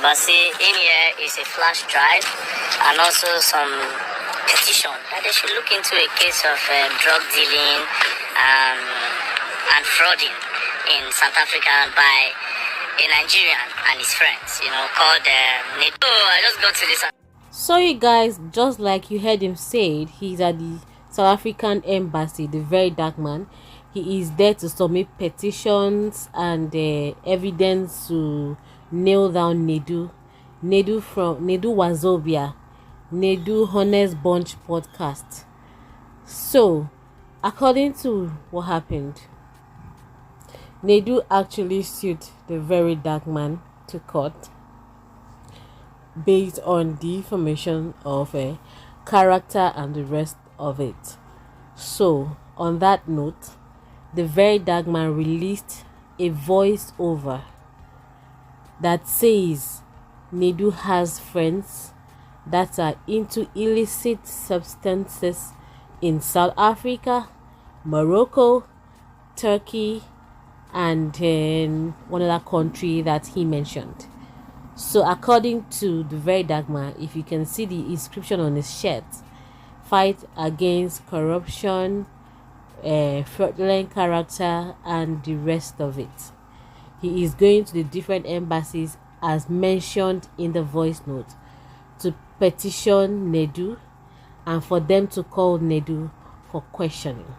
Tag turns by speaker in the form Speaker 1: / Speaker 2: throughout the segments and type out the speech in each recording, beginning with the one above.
Speaker 1: embassy. In here is a flash drive and also some petition that they should look into a case of drug dealing and frauding in South Africa by a Nigerian and his friends, called Nedu. I just got to this.
Speaker 2: So you guys, just like you heard him say, he's at the South African embassy, the very dark man. He is there to submit petitions and evidence to nail down Nedu Wazobia, Nedu Honest Bunch podcast. So, according to what happened, Nedu actually sued the very dark man to court based on defamation of character and the rest of it. So, on that note, the very dark man released a voiceover that says Nedu has friends that are into illicit substances in South Africa, Morocco, Turkey, and one other country that he mentioned. So according to the very dark man, if you can see the inscription on his shirt, fight against corruption, fraudulent character, and the rest of it. He is going to the different embassies as mentioned in the voice note to petition Nedu and for them to call Nedu for questioning.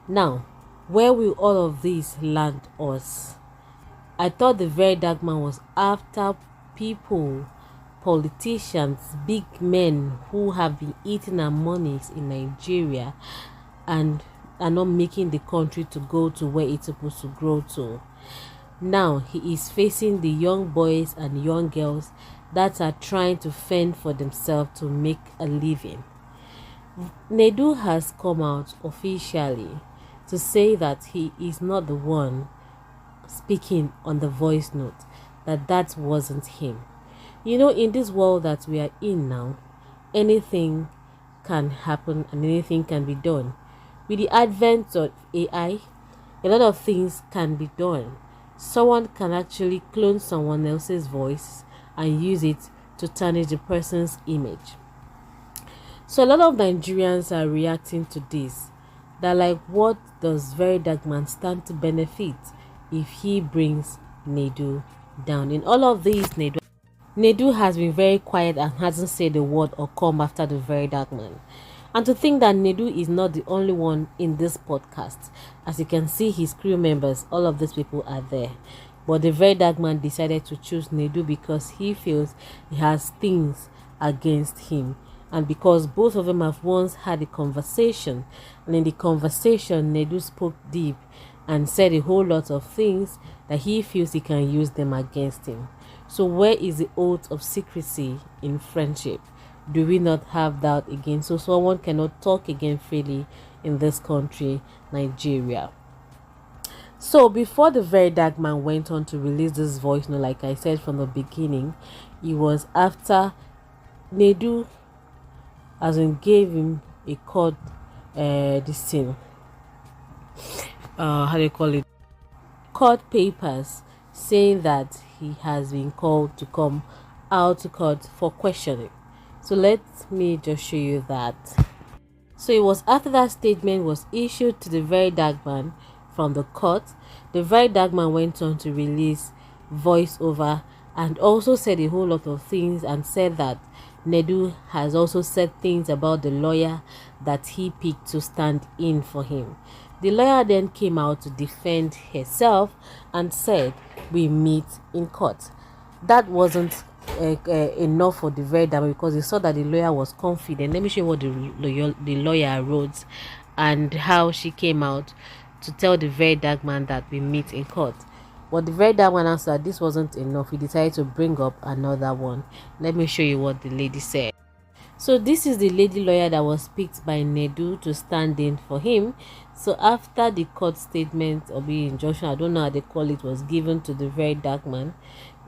Speaker 2: Now, where will all of this land us? I thought the very dark man was after people, politicians, big men who have been eating our monies in Nigeria and are not making the country to go to where it's supposed to grow to. Now he is facing the young boys and young girls that are trying to fend for themselves to make a living. Nedu has come out officially to say that he is not the one speaking on the voice note, that wasn't him. In this world that we are in now, anything can happen and anything can be done. With the advent of AI, a lot of things can be done. Someone can actually clone someone else's voice and use it to tarnish the person's image. So a lot of Nigerians are reacting to this. They're like, what does very dark man stand to benefit if he brings Nedu down? In all of these, Nedu has been very quiet and hasn't said a word or come after the very dark man. And to think that Nedu is not the only one in this podcast. As you can see, his crew members, all of these people are there. But the very dark man decided to choose Nedu because he feels he has things against him. And because both of them have once had a conversation. And in the conversation, Nedu spoke deep and said a whole lot of things that he feels he can use them against him. So where is the oath of secrecy in friendship? Do we not have that again? So someone cannot talk again freely in this country, Nigeria. So before the very dark man went on to release this voice note, like I said from the beginning, it was after Nedu gave him a court court papers saying that he has been called to come out to court for questioning. So let me just show you that. So it was after that statement was issued to the very dark man from the court. The very dark man went on to release voiceover and also said a whole lot of things and said that Nedu has also said things about the lawyer that he picked to stand in for him. The lawyer then came out to defend herself and said, "We meet in court." That wasn't enough for the very dark man because he saw that the lawyer was confident. Let me show you what the lawyer wrote and how she came out to tell the very dark man that we meet in court. But the very dark man answered this wasn't enough. He decided to bring up another one. Let me show you what the lady said. So this is the lady lawyer that was picked by Nedu to stand in for him. So after the court statement or the injunction, I don't know how they call it, was given to the very dark man,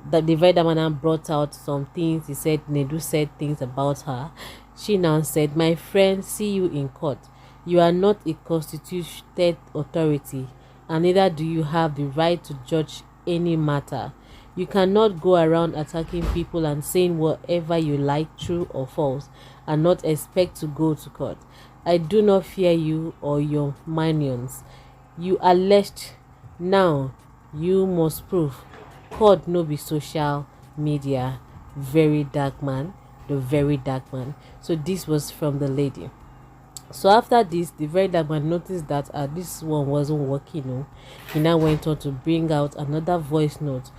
Speaker 2: that the very dark man brought out some things. He said Nedu said things about her. She now said, "My friend, see you in court. You are not a constituted authority, and neither do you have the right to judge any matter. You cannot go around attacking people and saying whatever you like, true or false, and not expect to go to court. I do not fear you or your minions. You alleged, now you must prove. Court no be social media. Very dark man, the very dark man. So this was from the lady. So after this, the very dark man noticed that this one wasn't working. No, he now went on to bring out another voice note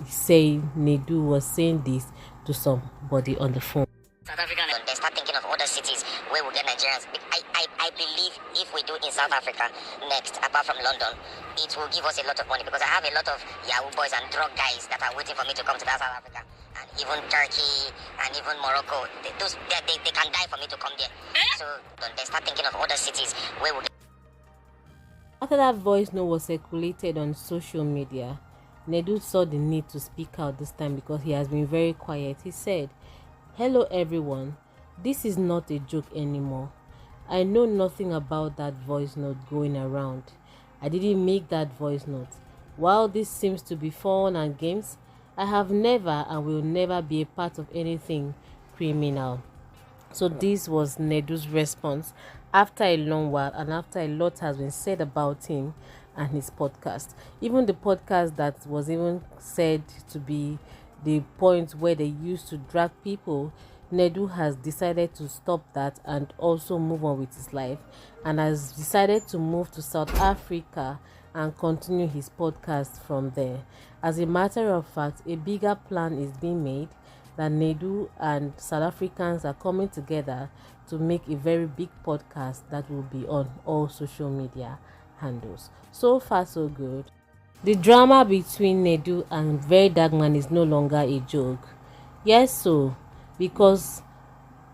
Speaker 2: saying Nedu was saying this to somebody on the phone.
Speaker 1: South Africa, they start thinking of other cities where we get Nigerians. I believe if we do in South Africa next, apart from London, it will give us a lot of money, because I have a lot of Yahoo boys and drug guys that are waiting for me to come to that South Africa. And even Turkey and even Morocco, they can die for me to come there. So they start thinking of other cities where we get.
Speaker 2: After that voice note was circulated on social media, Nedu saw the need to speak out this time because he has been very quiet. He said, "Hello everyone, this is not a joke anymore. I know nothing about that voice note going around. I didn't make that voice note. While this seems to be fun and games, I have never and will never be a part of anything criminal." So this was Nedu's response after a long while and after a lot has been said about him and his podcast. Even the podcast that was even said to be the point where they used to drag people, Nedu has decided to stop that and also move on with his life, and has decided to move to South Africa and continue his podcast from there. As a matter of fact, a bigger plan is being made that Nedu and South Africans are coming together to make a very big podcast that will be on all social media handles. So far so good. The drama between Nedu and VeryDarkman is no longer a joke. Yes, so because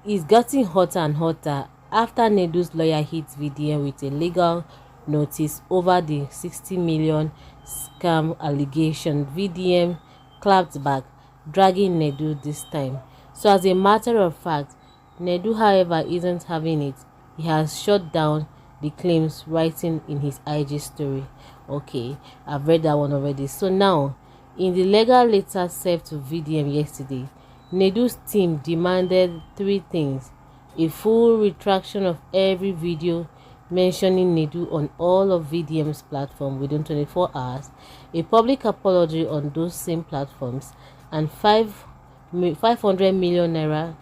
Speaker 2: it's getting hotter and hotter after Nedu's lawyer hits VDM with a legal notice over the 60 million scam allegation. VDM clapped back, dragging Nedu this time. So as a matter of fact, Nedu, however, isn't having it. He has shut down the claims, writing in his IG story. Okay, I've read that one already. So now, in the legal letter sent to VDM yesterday, Nedu's team demanded three things: a full retraction of every video mentioning Nedu on all of VDM's platforms within 24 hours, a public apology on those same platforms, and 500 million naira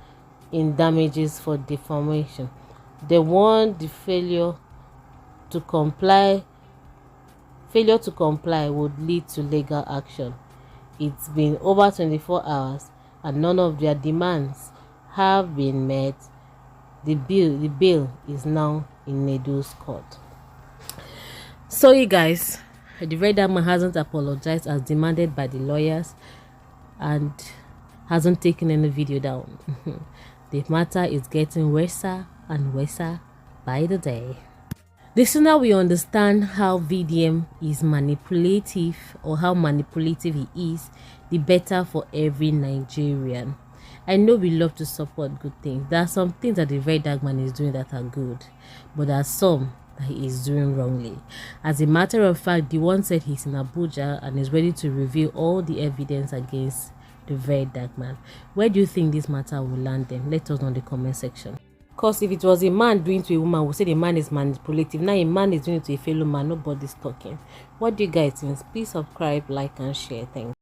Speaker 2: in damages for defamation. They warned the failure to comply would lead to legal action. It's been over 24 hours and none of their demands have been met. The bill is now in Nedu's court. So you guys, the VeryDarkman hasn't apologized as demanded by the lawyers and hasn't taken any video down. The matter is getting worse and worse by the day. The sooner we understand how VDM is manipulative, or how manipulative he is, the better for every Nigerian. I know we love to support good things. There are some things that the VeryDarkman is doing that are good, but there are some that he is doing wrongly. As a matter of fact, the one said he's in Abuja and is ready to reveal all the evidence against the VeryDarkman. Where do you think this matter will land them? Let us know in the comment section. Because if it was a man doing to a woman, we say the man is manipulative. Now a man is doing it to a fellow man, nobody's talking. What do you guys think? Please subscribe, like and share. Thanks.